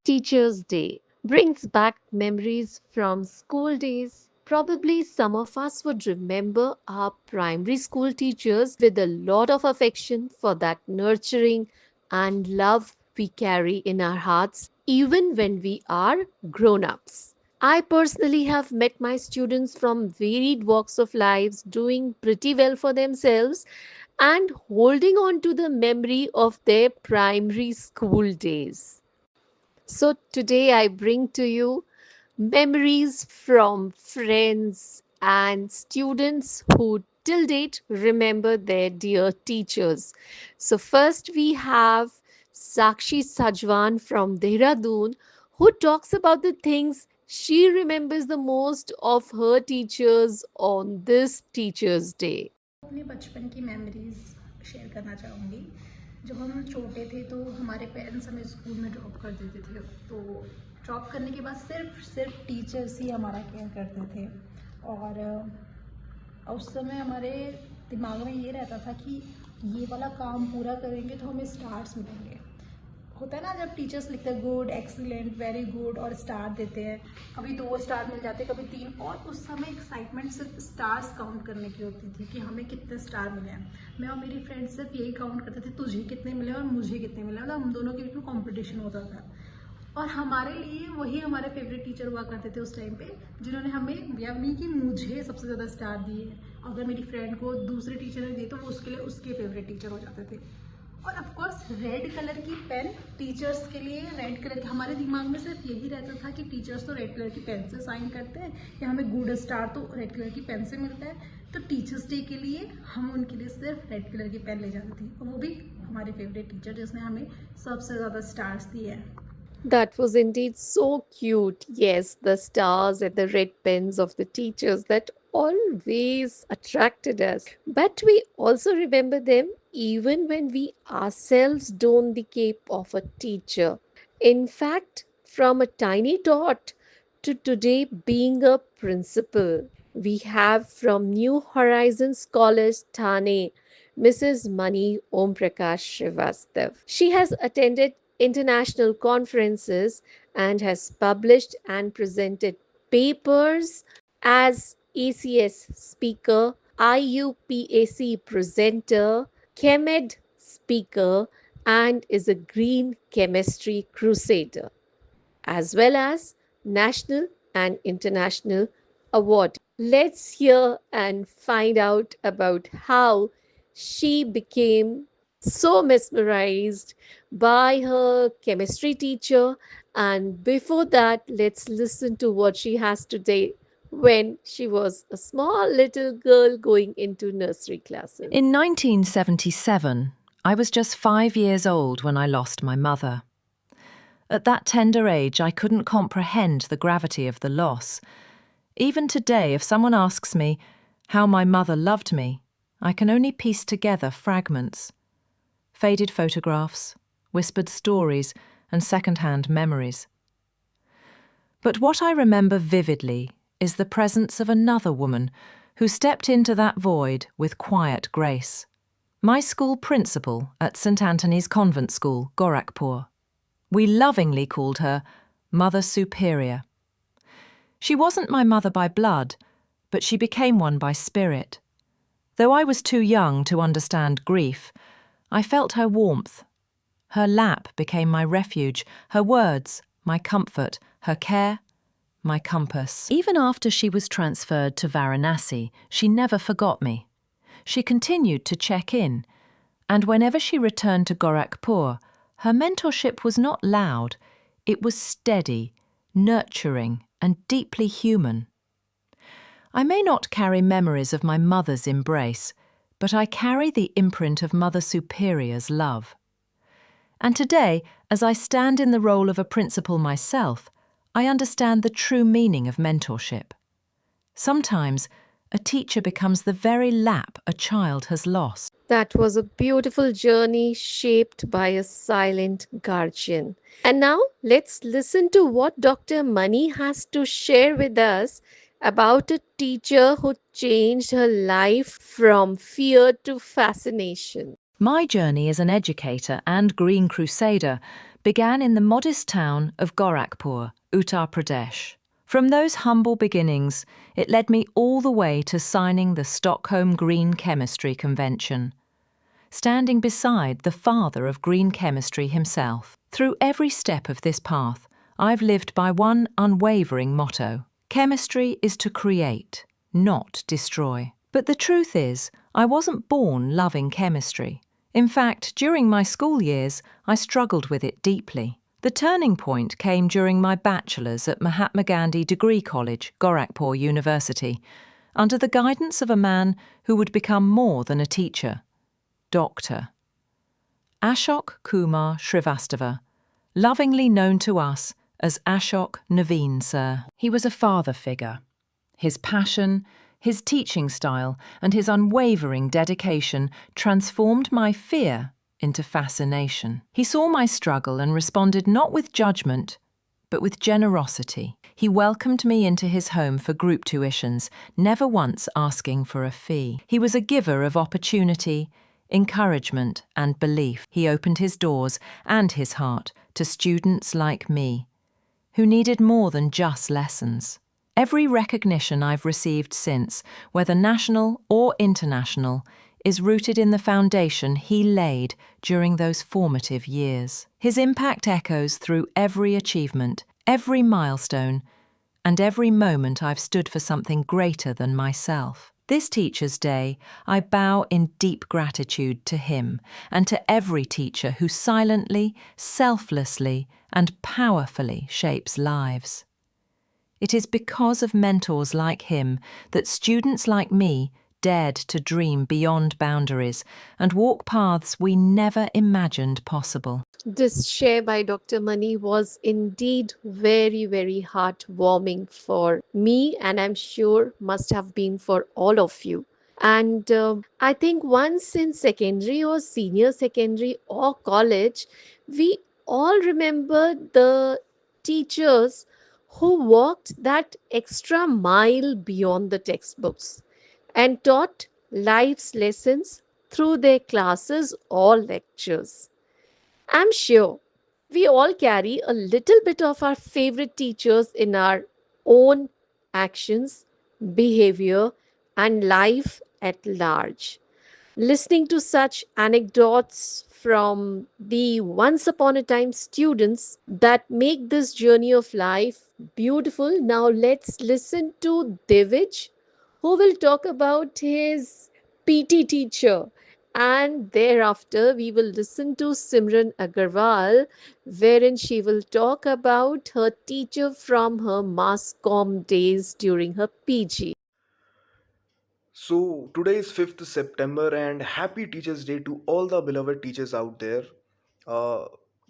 Teachers' Day brings back memories from school days. Probably some of us would remember our primary school teachers with a lot of affection for that nurturing and love we carry in our hearts even when we are grown ups. I personally have met my students from varied walks of lives doing pretty well for themselves and holding on to the memory of their primary school days. So today I bring to you memories from friends and students who till date remember their dear teachers. So first we have Sakshi Sajwan from Dehradun who talks about the things she remembers the most of her teachers on this Teachers Day. अपने बचपन की memories share करना चाहूँगी। जब हम छोटे थे तो हमारे पेरेंट्स हमें स्कूल में ड्रॉप कर देते थे, तो ड्रॉप करने के बाद सिर्फ सिर्फ टीचर्स ही हमारा केयर करते थे। और उस समय हमारे दिमाग में ये रहता था कि ये वाला काम पूरा करेंगे तो हमें स्टार्स मिलेंगे। होता है ना, जब टीचर्स लिखते हैं गुड, एक्सीलेंट, वेरी गुड और स्टार देते हैं, कभी 2 स्टार मिल जाते, कभी 3, और उस समय एक्साइटमेंट सिर्फ स्टार्स काउंट करने की होती थी कि हमें कितने स्टार मिले हैं। मैं और मेरी फ्रेंड सिर्फ यही काउंट करते थे, तुझे कितने मिले और मुझे कितने मिले, मतलब हम दोनों के बीच में कॉम्पिटिशन होता था। और हमारे लिए वही हमारे फेवरेट टीचर हुआ करते थे उस टाइम पे, जिन्होंने हमें, या नहीं कि मुझे सबसे ज़्यादा स्टार दिए, अगर मेरी फ्रेंड को दूसरे टीचर ने दिए तो वो उसके लिए उसके फेवरेट टीचर हो जाते थे। और ऑफ कोर्स रेड कलर की पेन टीचर्स के लिए, रेड कलर की, हमारे दिमाग में सिर्फ यही रहता था कि टीचर्स तो रेड कलर की पेन से साइन करते हैं, या हमें गुड स्टार तो रेड कलर की पेन से मिलता है, तो टीचर्स डे के लिए हम उनके लिए सिर्फ रेड कलर की पेन ले जाते थे, और वो भी हमारे फेवरेट टीचर जिसने हमें सबसे ज़्यादा स्टार्स दिए हैं। That was indeed so cute. Yes, the stars and the red pens of the teachers that always attracted us. But we also remember them even when we ourselves don the cape of a teacher. In fact, from a tiny tot to today being a principal, we have from New Horizons College, Thane, Mrs. Mani Om Prakash Srivastav. She has attended international conferences and has published and presented papers as ACS speaker, IUPAC presenter, ChemEd speaker, and is a green chemistry crusader, as well as national and international award. Let's hear and find out about how she became so mesmerized by her chemistry teacher. And before that, let's listen to what she has to say when she was a small little girl going into nursery classes. In 1977, I was just 5 years old when I lost my mother. At that tender age, I couldn't comprehend the gravity of the loss. Even today, if someone asks me how my mother loved me, I can only piece together fragments. Faded photographs, whispered stories, and second-hand memories. But what I remember vividly is the presence of another woman who stepped into that void with quiet grace. My school principal at St. Anthony's Convent School, Gorakhpur. We lovingly called her Mother Superior. She wasn't my mother by blood, but she became one by spirit. Though I was too young to understand grief, I felt her warmth. Her lap became my refuge, her words, my comfort, her care, my compass. Even after she was transferred to Varanasi, she never forgot me. She continued to check in, and whenever she returned to Gorakhpur, her mentorship was not loud, it was steady, nurturing, and deeply human. I may not carry memories of my mother's embrace, but I carry the imprint of Mother Superior's love. And today, as I stand in the role of a principal myself, I understand the true meaning of mentorship. Sometimes, a teacher becomes the very lap a child has lost. That was a beautiful journey shaped by a silent guardian. And now let's listen to what Dr. Mani has to share with us about a teacher who changed her life from fear to fascination. My journey as an educator and Green Crusader began in the modest town of Gorakhpur, Uttar Pradesh. From those humble beginnings, it led me all the way to signing the Stockholm Green Chemistry Convention, standing beside the father of green chemistry himself. Through every step of this path, I've lived by one unwavering motto: chemistry is to create, not destroy. But the truth is, I wasn't born loving chemistry. In fact, during my school years, I struggled with it deeply. The turning point came during my bachelor's at Mahatma Gandhi Degree College, Gorakhpur University, under the guidance of a man who would become more than a teacher, Dr. Ashok Kumar Srivastava, lovingly known to us as Ashok Naveen, sir. He was a father figure. His passion, his teaching style, and his unwavering dedication transformed my fear into fascination. He saw my struggle and responded not with judgment, but with generosity. He welcomed me into his home for group tuitions, never once asking for a fee. He was a giver of opportunity, encouragement, and belief. He opened his doors and his heart to students like me, who needed more than just lessons. Every recognition I've received since, whether national or international, is rooted in the foundation he laid during those formative years. His impact echoes through every achievement, every milestone, and every moment I've stood for something greater than myself. This Teacher's Day, I bow in deep gratitude to him and to every teacher who silently, selflessly, and powerfully shapes lives. It is because of mentors like him that students like me dared to dream beyond boundaries and walk paths we never imagined possible. This share by Dr. Mani was indeed very, very heartwarming for me, and I'm sure must have been for all of you. And I think once in secondary or senior secondary or college, we all remember the teachers who walked that extra mile beyond the textbooks and taught life's lessons through their classes or lectures. I'm sure we all carry a little bit of our favorite teachers in our own actions, behavior, and life at large. Listening to such anecdotes from the once upon a time students that make this journey of life beautiful. Now, let's listen to Divij, who will talk about his PT teacher. And thereafter, we will listen to Simran Agarwal, wherein she will talk about her teacher from her mass comm days during her PG. So today is 5th September and happy Teachers Day to all the beloved teachers out there.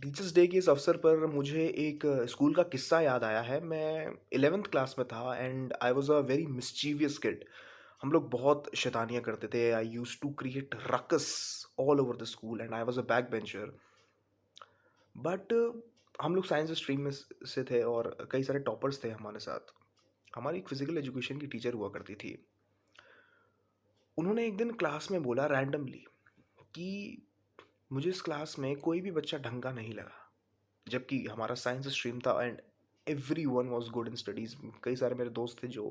Teachers day के इस अवसर पर मुझे एक school का किस्सा याद आया है। मैं 11th क्लास में था and I was a very mischievous kid. हम लोग बहुत शैतानियाँ करते थे। I used to create ruckus all over the school and I was a back bencher. But हम लोग साइंस स्ट्रीम में से थे और कई सारे टॉपर्स थे हमारे साथ। हमारी एक फिजिकल एजुकेशन की टीचर हुआ करती थी। उन्होंने एक दिन क्लास में बोला रैंडमली कि मुझे इस क्लास में कोई भी बच्चा ढंग का नहीं लगा, जबकि हमारा साइंस स्ट्रीम था and every one was good in studies. कई सारे मेरे दोस्त थे जो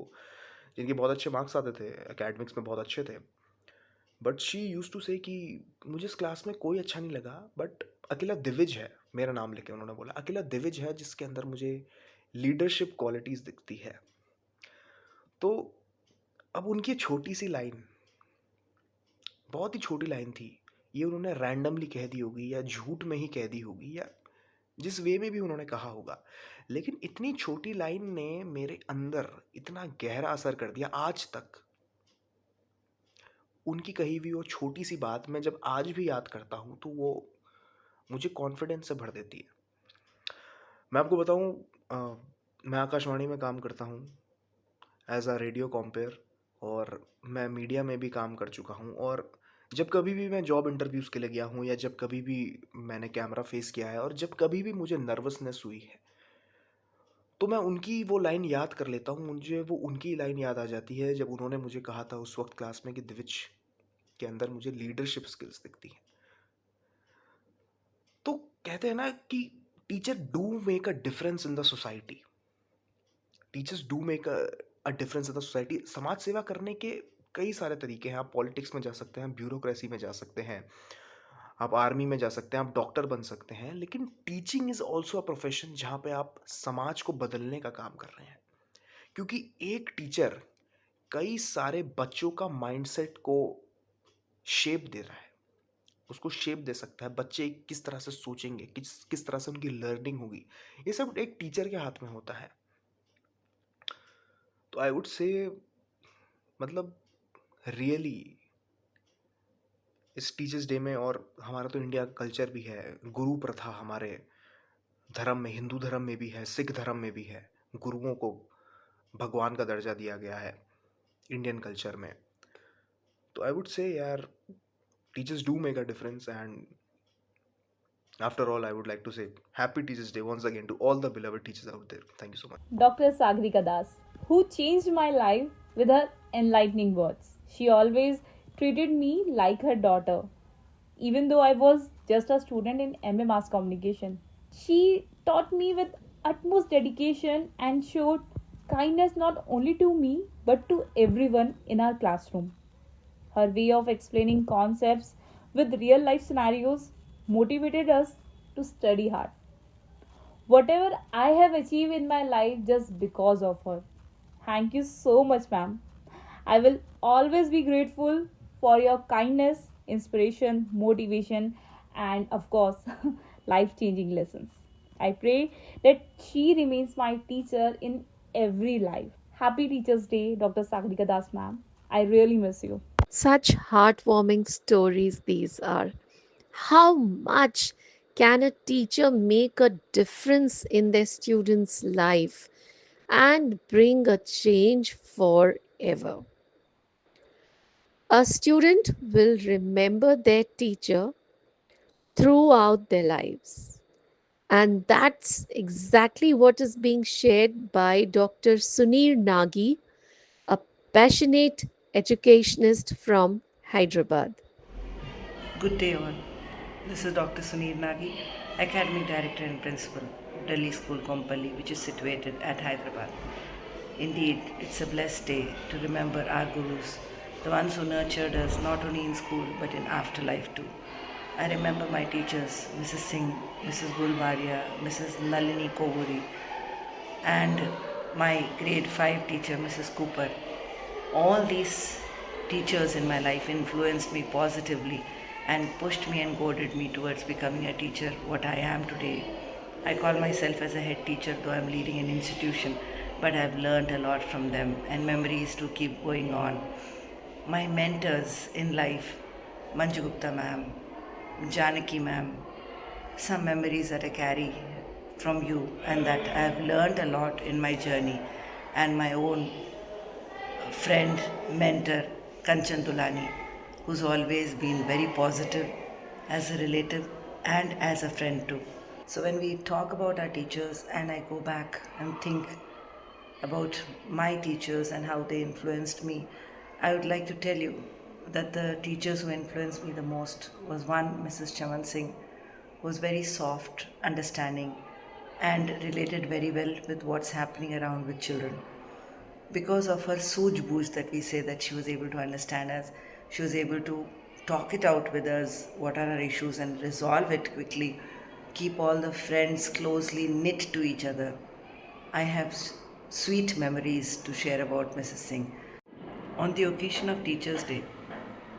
जिनके बहुत अच्छे मार्क्स आते थे, एकेडमिक्स में बहुत अच्छे थे। बट शी यूज टू से कि मुझे इस क्लास में कोई अच्छा नहीं लगा, बट अकेला दिविज है, मेरा नाम लेके उन्होंने बोला, अकेला दिविज है जिसके अंदर मुझे लीडरशिप क्वालिटीज़ दिखती है। तो अब उनकी छोटी सी लाइन, बहुत ही छोटी लाइन थी, ये उन्होंने रैंडमली कह दी होगी या झूठ में ही कह दी होगी या जिस वे में भी उन्होंने कहा होगा, लेकिन इतनी छोटी लाइन ने मेरे अंदर इतना गहरा असर कर दिया। आज तक उनकी कही हुई वो छोटी सी बात मैं जब आज भी याद करता हूँ तो वो मुझे कॉन्फिडेंस से भर देती है। मैं आपको बताऊँ, मैं आकाशवाणी में काम करता हूँ एज अ रेडियो कॉम्पेयर, और मैं मीडिया में भी काम कर चुका हूँ। और जब कभी भी मैं जॉब इंटरव्यूज़ के लिए गया हूँ या जब कभी भी मैंने कैमरा फेस किया है और जब कभी भी मुझे नर्वसनेस हुई है, तो मैं उनकी वो लाइन याद कर लेता हूँ। मुझे वो उनकी लाइन याद आ जाती है जब उन्होंने मुझे कहा था उस वक्त क्लास में कि दिविज के अंदर मुझे लीडरशिप स्किल्स दिखती हैं। तो कहते हैं ना कि teacher do make a difference in the society. Teachers do make a difference in the society. समाज सेवा करने के कई सारे तरीके हैं। आप पॉलिटिक्स में जा सकते हैं, ब्यूरोक्रेसी में जा सकते हैं, आप आर्मी में जा सकते हैं, आप डॉक्टर बन सकते हैं, लेकिन teaching is also a profession जहाँ पे आप समाज को बदलने का काम कर रहे हैं। क्योंकि एक टीचर कई सारे बच्चों का माइंडसेट को शेप दे रहा है, उसको शेप दे सकता है। बच्चे किस तरह से सोचेंगे, किस किस तरह से उनकी लर्निंग होगी, ये सब एक टीचर के हाथ में होता है। तो आई वुड से मतलब रियली इस टीचर्स डे में, और हमारा तो इंडिया का कल्चर भी है, गुरु प्रथा हमारे धर्म में, हिंदू धर्म में भी है, सिख धर्म में भी है, गुरुओं को भगवान का दर्जा दिया गया है इंडियन कल्चर में। तो आई वुड से यार, teachers do make a difference, and after all, I would like to say happy Teachers Day once again to all the beloved teachers out there. Thank you so much. Dr. Sagrika Das, who changed my life with her enlightening words. She always treated me like her daughter, even though I was just a student in MA Mass Communication. She taught me with utmost dedication and showed kindness not only to me but to everyone in our classroom. Her way of explaining concepts with real life scenarios motivated us to study hard. Whatever I have achieved in my life just because of her. Thank you so much, ma'am. I will always be grateful for your kindness, inspiration, motivation, and of course, life changing lessons. I pray that she remains my teacher in every life. Happy Teachers' Day, Dr. Sagrika Das, ma'am. I really miss you. Such heartwarming stories these are. How much can a teacher make a difference in their student's life and bring a change forever? A student will remember their teacher throughout their lives. And that's exactly what is being shared by Dr. Sunir Nagi, a passionate educationist from Hyderabad. Good day, all. This is Dr. Sunir Nagi, Academic Director and Principal of Delhi School Kompally, which is situated at Hyderabad. Indeed, it's a blessed day to remember our gurus, the ones who nurtured us not only in school but in afterlife too. I remember my teachers, Mrs. Singh, Mrs. Gulbaria, Mrs. Nalini Kovuri, and my grade 5 teacher, Mrs. Cooper. All these teachers in my life influenced me positively and pushed me and goaded me towards becoming a teacher, what I am today. I call myself as a head teacher, though I'm leading an institution, but I've learned a lot from them and memories to keep going on. My mentors in life, Manju Gupta ma'am, Janaki ma'am, some memories that I carry from you and that I've learned a lot in my journey, and my own friend, mentor, Kanchan Dulani, who's always been very positive as a relative and as a friend too. So when we talk about our teachers and I go back and think about my teachers and how they influenced me, I would like to tell you that the teachers who influenced me the most was one, Mrs. Chaman Singh, who was very soft, understanding, and related very well with what's happening around with children. Because of her suj-booj that we say, that she was able to understand us, she was able to talk it out with us, what are our issues, and resolve it quickly, keep all the friends closely knit to each other. I have sweet memories to share about Mrs. Singh. On the occasion of Teachers' Day,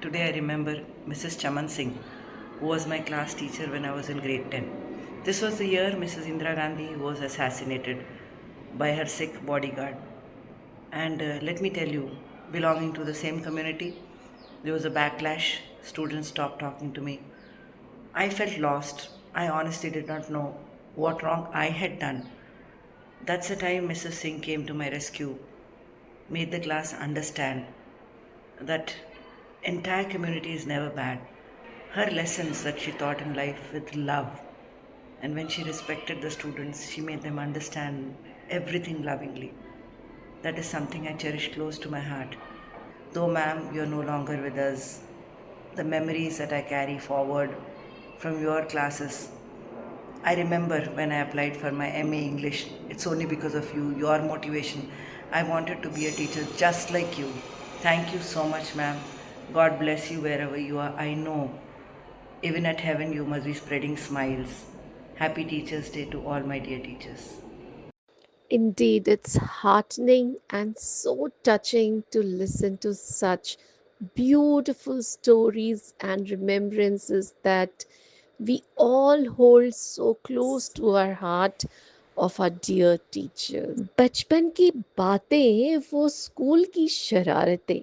today I remember Mrs. Chaman Singh, who was my class teacher when I was in grade 10. This was the year Mrs. Indira Gandhi was assassinated by her Sikh bodyguard. And let me tell you, belonging to the same community, there was a backlash. Students stopped talking to me. I felt lost. I honestly did not know what wrong I had done. That's the time Mrs. Singh came to my rescue, made the class understand that entire community is never bad. Her lessons that she taught in life with love, and when she respected the students, she made them understand everything lovingly. That is something I cherish close to my heart. Though, ma'am, you're no longer with us, the memories that I carry forward from your classes I remember when I applied for my MA English, it's only because of you, your motivation. I wanted to be a teacher just like you. Thank you so much, ma'am. God bless you wherever you are. I know, even at heaven, you must be spreading smiles. Happy Teachers' Day to all my dear teachers. Indeed, it's heartening and so touching to listen to such beautiful stories and remembrances that we all hold so close to our heart of our dear teachers. बचपन की बातें, वो school की शरारतें,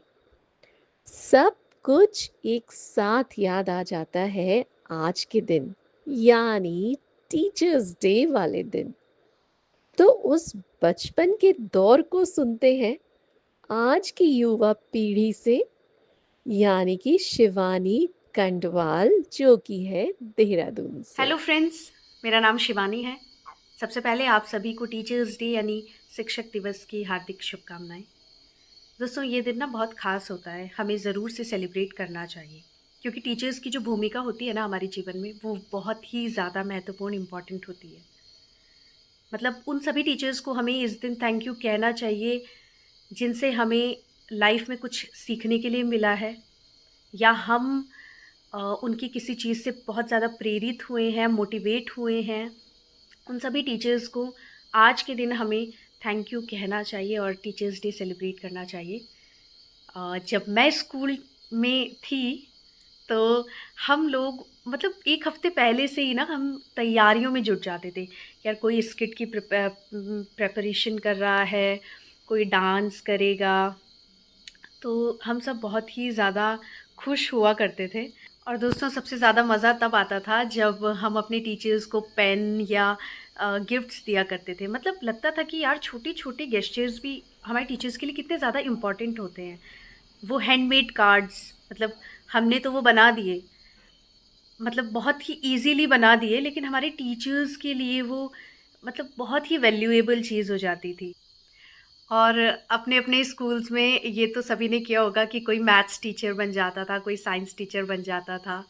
सब कुछ एक साथ याद आ जाता है आज के दिन, यानी टीचर्स डे वाले दिन। तो उस बचपन के दौर को सुनते हैं आज की युवा पीढ़ी से, यानी कि शिवानी कंडवाल, जो कि है देहरादून से। हेलो फ्रेंड्स, मेरा नाम शिवानी है। सबसे पहले आप सभी को टीचर्स डे यानी शिक्षक दिवस की हार्दिक शुभकामनाएं। दोस्तों, ये दिन ना बहुत ख़ास होता है, हमें ज़रूर से सेलिब्रेट करना चाहिए, क्योंकि टीचर्स की जो भूमिका होती है ना हमारे जीवन में, वो बहुत ही ज़्यादा महत्वपूर्ण, इम्पॉर्टेंट होती है। मतलब उन सभी टीचर्स को हमें इस दिन थैंक यू कहना चाहिए, जिनसे हमें लाइफ में कुछ सीखने के लिए मिला है, या हम उनकी किसी चीज़ से बहुत ज़्यादा प्रेरित हुए हैं, मोटिवेट हुए हैं। उन सभी टीचर्स को आज के दिन हमें थैंक यू कहना चाहिए और टीचर्स डे सेलिब्रेट करना चाहिए। जब मैं स्कूल में थी तो हम लोग मतलब एक हफ्ते पहले से ही ना हम तैयारियों में जुट जाते थे। यार कोई स्किट की प्रिपरेशन कर रहा है, कोई डांस करेगा, तो हम सब बहुत ही ज़्यादा खुश हुआ करते थे। और दोस्तों, सबसे ज़्यादा मज़ा तब आता था जब हम अपने टीचर्स को पेन या गिफ्ट्स दिया करते थे। मतलब लगता था कि यार छोटे छोटे गेस्चर्स भी हमारे टीचर्स के लिए कितने ज़्यादा इम्पॉर्टेंट होते हैं। वो हैंडमेड कार्ड्स, मतलब हमने तो वो बना दिए, मतलब बहुत ही इजीली बना दिए, लेकिन हमारे टीचर्स के लिए वो मतलब बहुत ही वैल्यूएबल चीज़ हो जाती थी। और अपने अपने स्कूल्स में ये तो सभी ने किया होगा कि कोई मैथ्स टीचर बन जाता था, कोई साइंस टीचर बन जाता था।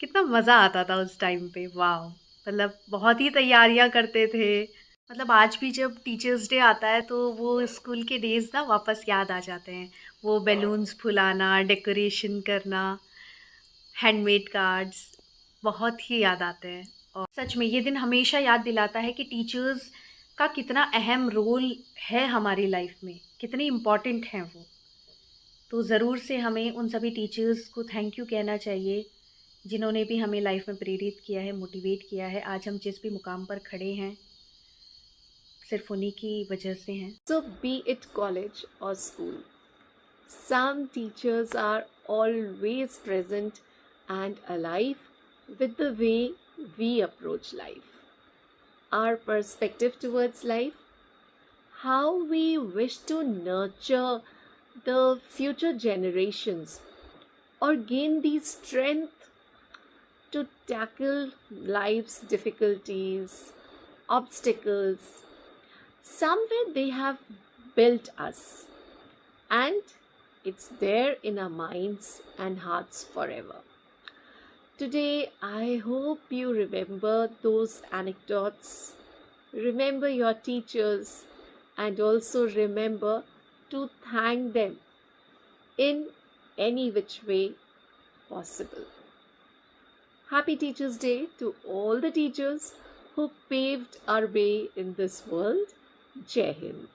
कितना मज़ा आता था उस टाइम पे, वाह! मतलब बहुत ही तैयारियां करते थे। मतलब आज भी जब टीचर्स डे आता है तो वो स्कूल के डेज़ ना वापस याद आ जाते हैं। वो बैलून्स फुलाना, डेकोरेशन करना, हैंडमेड कार्ड्स बहुत ही याद आते हैं। और सच में ये दिन हमेशा याद दिलाता है कि टीचर्स का कितना अहम रोल है हमारी लाइफ में, कितने इम्पॉर्टेंट हैं वो। तो ज़रूर से हमें उन सभी टीचर्स को थैंक यू कहना चाहिए, जिन्होंने भी हमें लाइफ में प्रेरित किया है, मोटिवेट किया है। आज हम जिस भी मुकाम पर खड़े हैं, सिर्फ उन्हीं की वजह से हैं। So, be it college or school, some teachers are always present and alive with the way we approach life, our perspective towards life, how we wish to nurture the future generations or gain the strength to tackle life's difficulties, obstacles. Somewhere they have built us, and it's there in our minds and hearts forever. Today, I hope you remember those anecdotes, remember your teachers, and also remember to thank them in any which way possible. Happy Teachers' Day to all the teachers who paved our way in this world. Jai Hind.